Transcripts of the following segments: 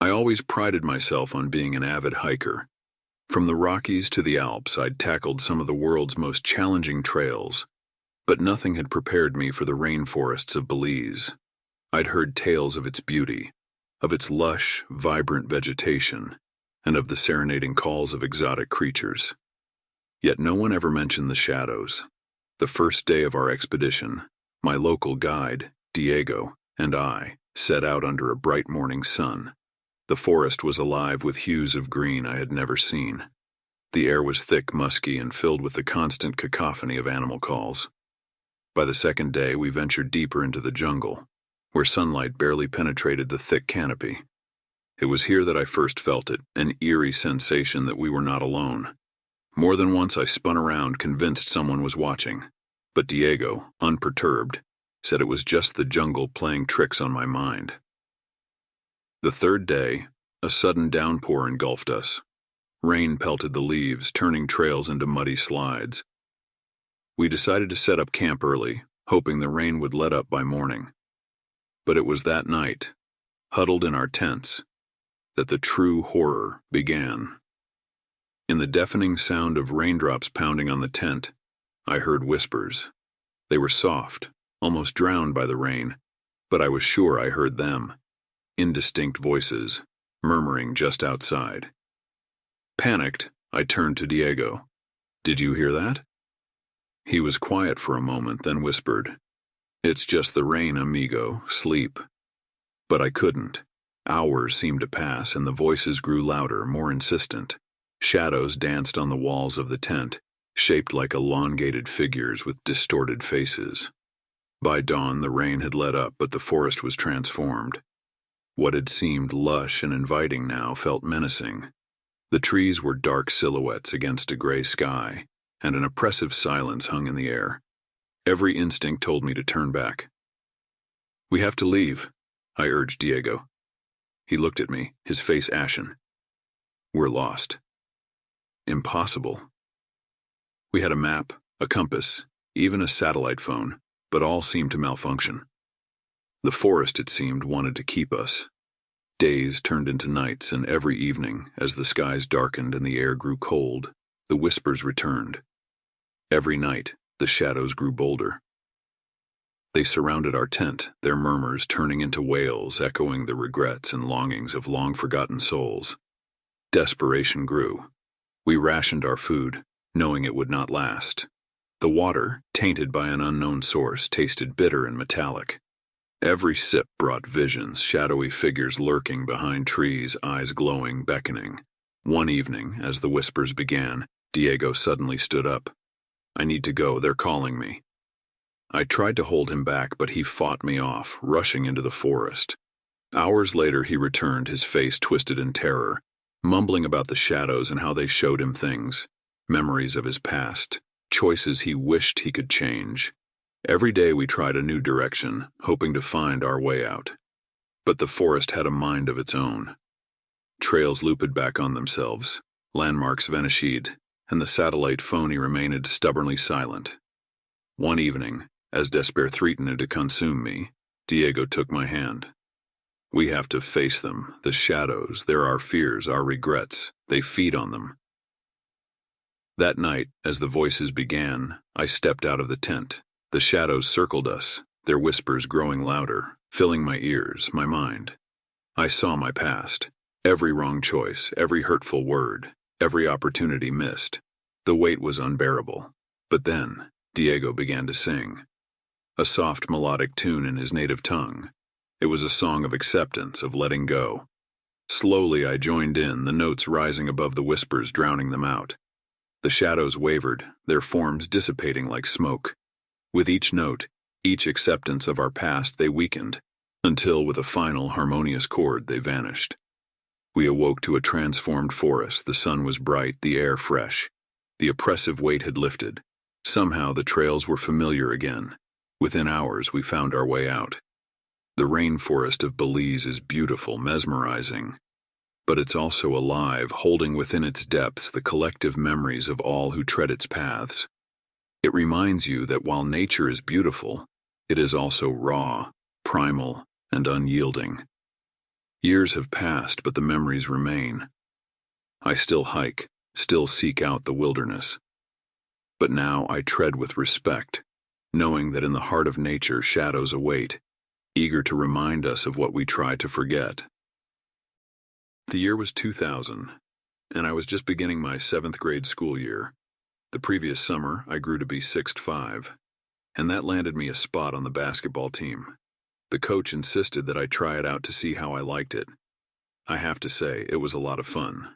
I always prided myself on being an avid hiker. From the Rockies to the Alps, I'd tackled some of the world's most challenging trails, but nothing had prepared me for the rainforests of Belize. I'd heard tales of its beauty, of its lush, vibrant vegetation, and of the serenading calls of exotic creatures. Yet no one ever mentioned the shadows. The first day of our expedition, my local guide, Diego, and I set out under a bright morning sun. The forest was alive with hues of green I had never seen. The air was thick, musky, and filled with the constant cacophony of animal calls. By the second day, we ventured deeper into the jungle, where sunlight barely penetrated the thick canopy. It was here that I first felt it, an eerie sensation that we were not alone. More than once I spun around, convinced someone was watching, but Diego, unperturbed, said it was just the jungle playing tricks on my mind. The third day, a sudden downpour engulfed us. Rain pelted the leaves, turning trails into muddy slides. We decided to set up camp early, hoping the rain would let up by morning. But it was that night, huddled in our tents, that the true horror began. In the deafening sound of raindrops pounding on the tent, I heard whispers. They were soft, almost drowned by the rain, but I was sure I heard them. Indistinct voices, murmuring just outside. Panicked, I turned to Diego. "Did you hear that?" He was quiet for a moment, then whispered, "It's just the rain, amigo. Sleep." But I couldn't. Hours seemed to pass, and the voices grew louder, more insistent. Shadows danced on the walls of the tent, shaped like elongated figures with distorted faces. By dawn, the rain had let up, but the forest was transformed. What had seemed lush and inviting now felt menacing. The trees were dark silhouettes against a gray sky, and an oppressive silence hung in the air. Every instinct told me to turn back. "We have to leave," I urged Diego. He looked at me, his face ashen. "We're lost." Impossible. We had a map, a compass, even a satellite phone, but all seemed to malfunction. The forest, it seemed, wanted to keep us. Days turned into nights, and every evening, as the skies darkened and the air grew cold, the whispers returned. Every night, the shadows grew bolder. They surrounded our tent, their murmurs turning into wails, echoing the regrets and longings of long-forgotten souls. Desperation grew. We rationed our food, knowing it would not last. The water, tainted by an unknown source, tasted bitter and metallic. Every sip brought visions, shadowy figures lurking behind trees, eyes glowing, beckoning. One evening, as the whispers began, Diego suddenly stood up. "I need to go, they're calling me." I tried to hold him back, but he fought me off, rushing into the forest. Hours later he returned, his face twisted in terror, mumbling about the shadows and how they showed him things, memories of his past, choices he wished he could change. Every day we tried a new direction, hoping to find our way out. But the forest had a mind of its own. Trails looped back on themselves, landmarks vanished, and the satellite phone remained stubbornly silent. One evening, as despair threatened to consume me, Diego took my hand. "We have to face them, the shadows. They're our fears, our regrets. They feed on them." That night, as the voices began, I stepped out of the tent. The shadows circled us, their whispers growing louder, filling my ears, my mind. I saw my past, every wrong choice, every hurtful word, every opportunity missed. The weight was unbearable. But then, Diego began to sing. A soft melodic tune in his native tongue. It was a song of acceptance, of letting go. Slowly I joined in, the notes rising above the whispers, drowning them out. The shadows wavered, their forms dissipating like smoke. With each note, each acceptance of our past, they weakened, until with a final harmonious chord they vanished. We awoke to a transformed forest. The sun was bright, the air fresh. The oppressive weight had lifted. Somehow the trails were familiar again. Within hours we found our way out. The rainforest of Belize is beautiful, mesmerizing. But it's also alive, holding within its depths the collective memories of all who tread its paths. It reminds you that while nature is beautiful, it is also raw, primal, and unyielding. Years have passed, but the memories remain. I still hike, still seek out the wilderness. But now I tread with respect, knowing that in the heart of nature shadows await, eager to remind us of what we try to forget. The year was 2000, and I was just beginning my 7th grade school year. The previous summer, I grew to be 6'5", and that landed me a spot on the basketball team. The coach insisted that I try it out to see how I liked it. I have to say, it was a lot of fun,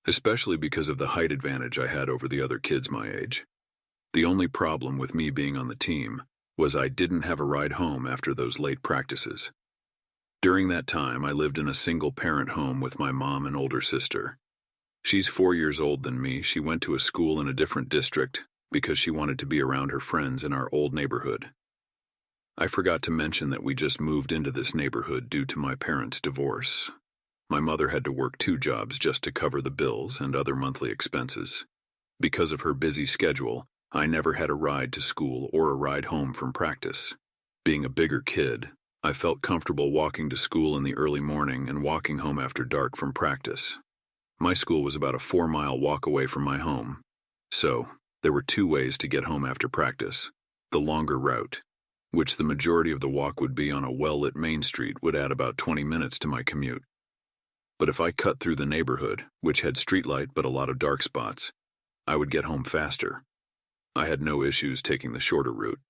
especially because of the height advantage I had over the other kids my age. The only problem with me being on the team was I didn't have a ride home after those late practices. During that time, I lived in a single-parent home with my mom and older sister. She's 4 years older than me. She went to a school in a different district because she wanted to be around her friends in our old neighborhood. I forgot to mention that we just moved into this neighborhood due to my parents' divorce. My mother had to work 2 jobs just to cover the bills and other monthly expenses. Because of her busy schedule, I never had a ride to school or a ride home from practice. Being a bigger kid, I felt comfortable walking to school in the early morning and walking home after dark from practice. My school was about a 4-mile walk away from my home, so there were 2 ways to get home after practice. The longer route, which the majority of the walk would be on a well-lit main street, would add about 20 minutes to my commute. But if I cut through the neighborhood, which had streetlight but a lot of dark spots, I would get home faster. I had no issues taking the shorter route,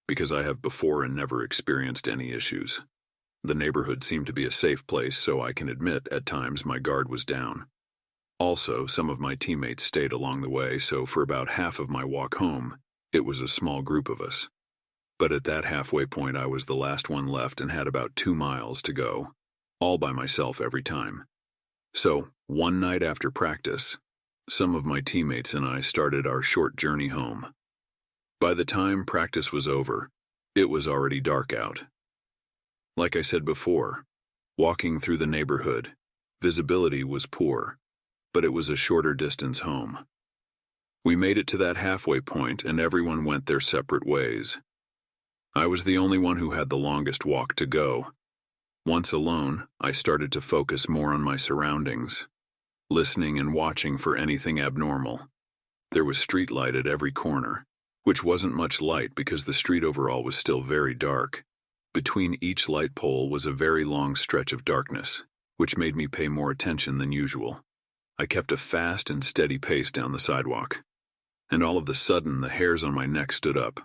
because I have before and never experienced any issues. The neighborhood seemed to be a safe place, so I can admit at times my guard was down. Also, some of my teammates stayed along the way, so for about half of my walk home, it was a small group of us. But at that halfway point, I was the last one left and had about 2 miles to go, all by myself every time. So, one night after practice, some of my teammates and I started our short journey home. By the time practice was over, it was already dark out. Like I said before, walking through the neighborhood, visibility was poor, but it was a shorter distance home. We made it to that halfway point and everyone went their separate ways. I was the only one who had the longest walk to go. Once alone, I started to focus more on my surroundings, listening and watching for anything abnormal. There was street light at every corner, which wasn't much light because the street overall was still very dark. Between each light pole was a very long stretch of darkness, which made me pay more attention than usual. I kept a fast and steady pace down the sidewalk, and all of a sudden the hairs on my neck stood up.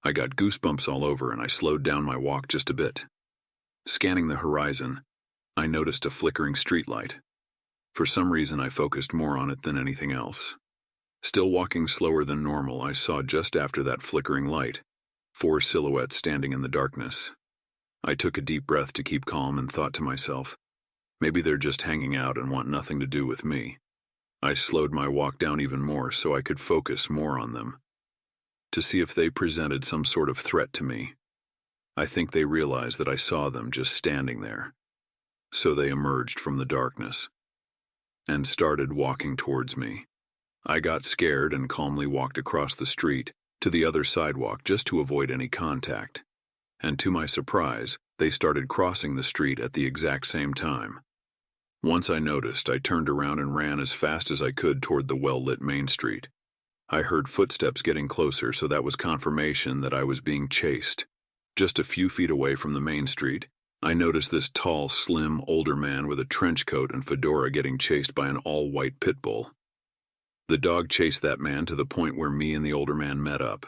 I got goosebumps all over and I slowed down my walk just a bit. Scanning the horizon, I noticed a flickering streetlight. For some reason I focused more on it than anything else. Still walking slower than normal, I saw just after that flickering light 4 silhouettes standing in the darkness. I took a deep breath to keep calm and thought to myself, maybe they're just hanging out and want nothing to do with me. I slowed my walk down even more so I could focus more on them, to see if they presented some sort of threat to me. I think they realized that I saw them just standing there, so they emerged from the darkness and started walking towards me. I got scared and calmly walked across the street to the other sidewalk just to avoid any contact. And to my surprise, they started crossing the street at the exact same time. Once I noticed, I turned around and ran as fast as I could toward the well-lit main street. I heard footsteps getting closer, so that was confirmation that I was being chased. Just a few feet away from the main street, I noticed this tall, slim, older man with a trench coat and fedora getting chased by an all-white pit bull. The dog chased that man to the point where me and the older man met up.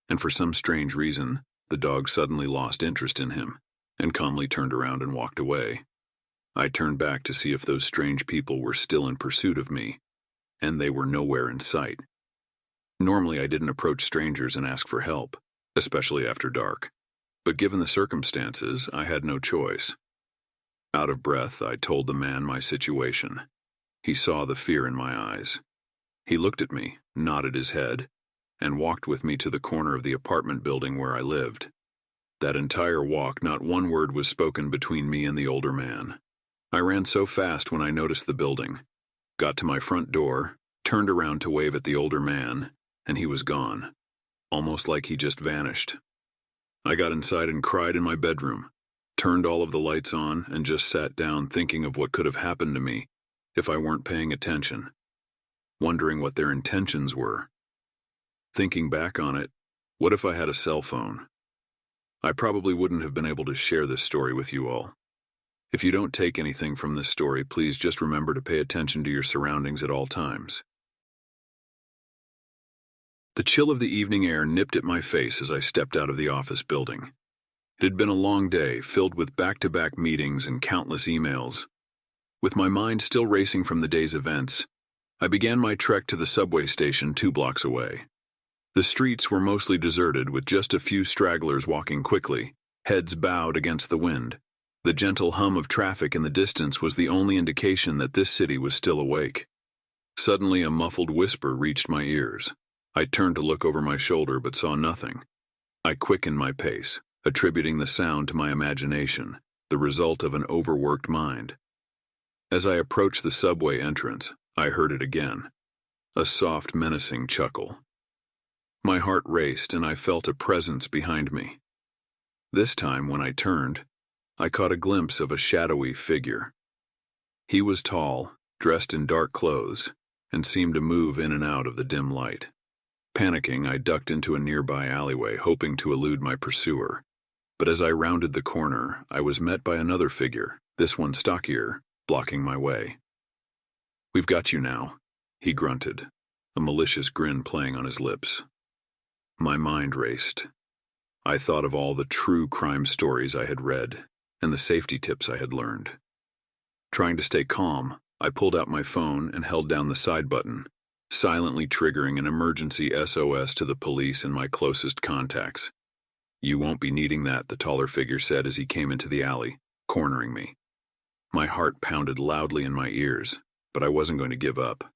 And for some strange reason, the dog suddenly lost interest in him and calmly turned around and walked away. I turned back to see if those strange people were still in pursuit of me, and they were nowhere in sight. Normally, I didn't approach strangers and ask for help, especially after dark. But given the circumstances, I had no choice. Out of breath, I told the man my situation. He saw the fear in my eyes. He looked at me, nodded his head, and walked with me to the corner of the apartment building where I lived. That entire walk, not one word was spoken between me and the older man. I ran so fast when I noticed the building, got to my front door, turned around to wave at the older man, and he was gone, almost like he just vanished. I got inside and cried in my bedroom, turned all of the lights on, and just sat down thinking of what could have happened to me if I weren't paying attention, wondering what their intentions were. Thinking back on it, what if I had a cell phone? I probably wouldn't have been able to share this story with you all. If you don't take anything from this story, please just remember to pay attention to your surroundings at all times. The chill of the evening air nipped at my face as I stepped out of the office building. It had been a long day, filled with back-to-back meetings and countless emails. With my mind still racing from the day's events, I began my trek to the subway station 2 blocks away. The streets were mostly deserted, with just a few stragglers walking quickly, heads bowed against the wind. The gentle hum of traffic in the distance was the only indication that this city was still awake. Suddenly, a muffled whisper reached my ears. I turned to look over my shoulder but saw nothing. I quickened my pace, attributing the sound to my imagination, the result of an overworked mind. As I approached the subway entrance, I heard it again, a soft, menacing chuckle. My heart raced and I felt a presence behind me. This time, when I turned, I caught a glimpse of a shadowy figure. He was tall, dressed in dark clothes, and seemed to move in and out of the dim light. Panicking, I ducked into a nearby alleyway, hoping to elude my pursuer. But as I rounded the corner, I was met by another figure, this one stockier, blocking my way. "We've got you now," he grunted, a malicious grin playing on his lips. My mind raced. I thought of all the true crime stories I had read and the safety tips I had learned. Trying to stay calm, I pulled out my phone and held down the side button, silently triggering an emergency SOS to the police and my closest contacts. "You won't be needing that," the taller figure said as he came into the alley, cornering me. My heart pounded loudly in my ears, but I wasn't going to give up.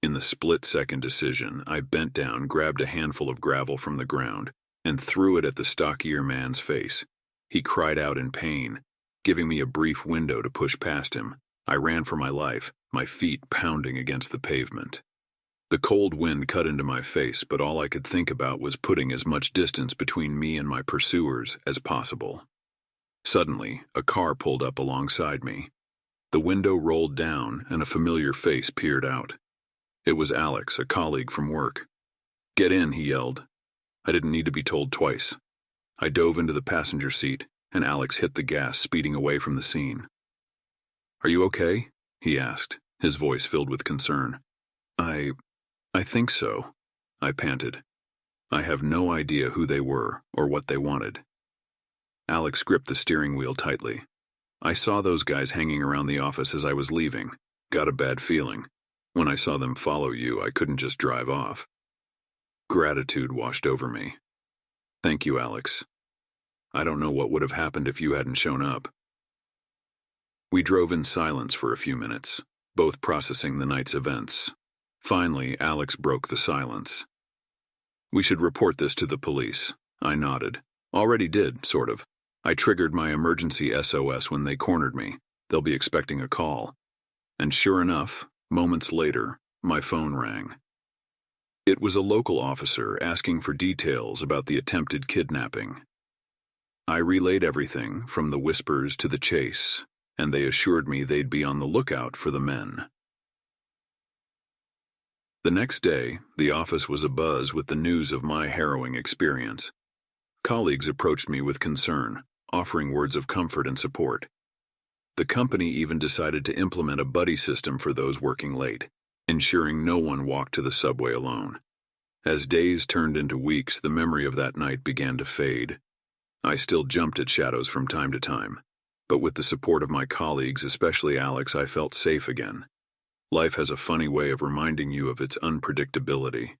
In the split-second decision, I bent down, grabbed a handful of gravel from the ground, and threw it at the stockier man's face. He cried out in pain, giving me a brief window to push past him. I ran for my life, my feet pounding against the pavement. The cold wind cut into my face, but all I could think about was putting as much distance between me and my pursuers as possible. Suddenly, a car pulled up alongside me. The window rolled down, and a familiar face peered out. It was Alex, a colleague from work. "Get in," he yelled. I didn't need to be told twice. I dove into the passenger seat, and Alex hit the gas, speeding away from the scene. "Are you okay?" he asked, his voice filled with concern. I think so," I panted. I have no idea who they were or what they wanted. Alex gripped the steering wheel tightly. "I saw those guys hanging around the office as I was leaving. Got a bad feeling. When I saw them follow you, I couldn't just drive off." Gratitude washed over me. "Thank you, Alex. I don't know what would have happened if you hadn't shown up." We drove in silence for a few minutes, both processing the night's events. Finally, Alex broke the silence. "We should report this to the police." I nodded. "Already did, sort of. I triggered my emergency SOS when they cornered me. They'll be expecting a call." And sure enough, moments later, my phone rang. It was a local officer asking for details about the attempted kidnapping. I relayed everything from the whispers to the chase, and they assured me they'd be on the lookout for the men. The next day, the office was abuzz with the news of my harrowing experience. Colleagues approached me with concern, offering words of comfort and support. The company even decided to implement a buddy system for those working late, ensuring no one walked to the subway alone. As days turned into weeks, the memory of that night began to fade. I still jumped at shadows from time to time, but with the support of my colleagues, especially Alex, I felt safe again. Life has a funny way of reminding you of its unpredictability.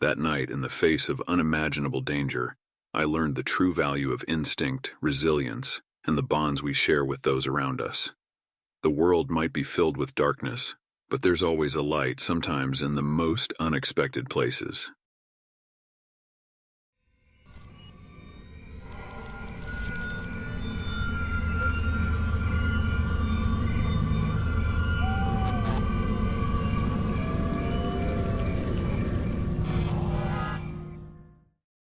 That night, in the face of unimaginable danger, I learned the true value of instinct, resilience, and the bonds we share with those around us. The world might be filled with darkness, but there's always a light, sometimes in the most unexpected places.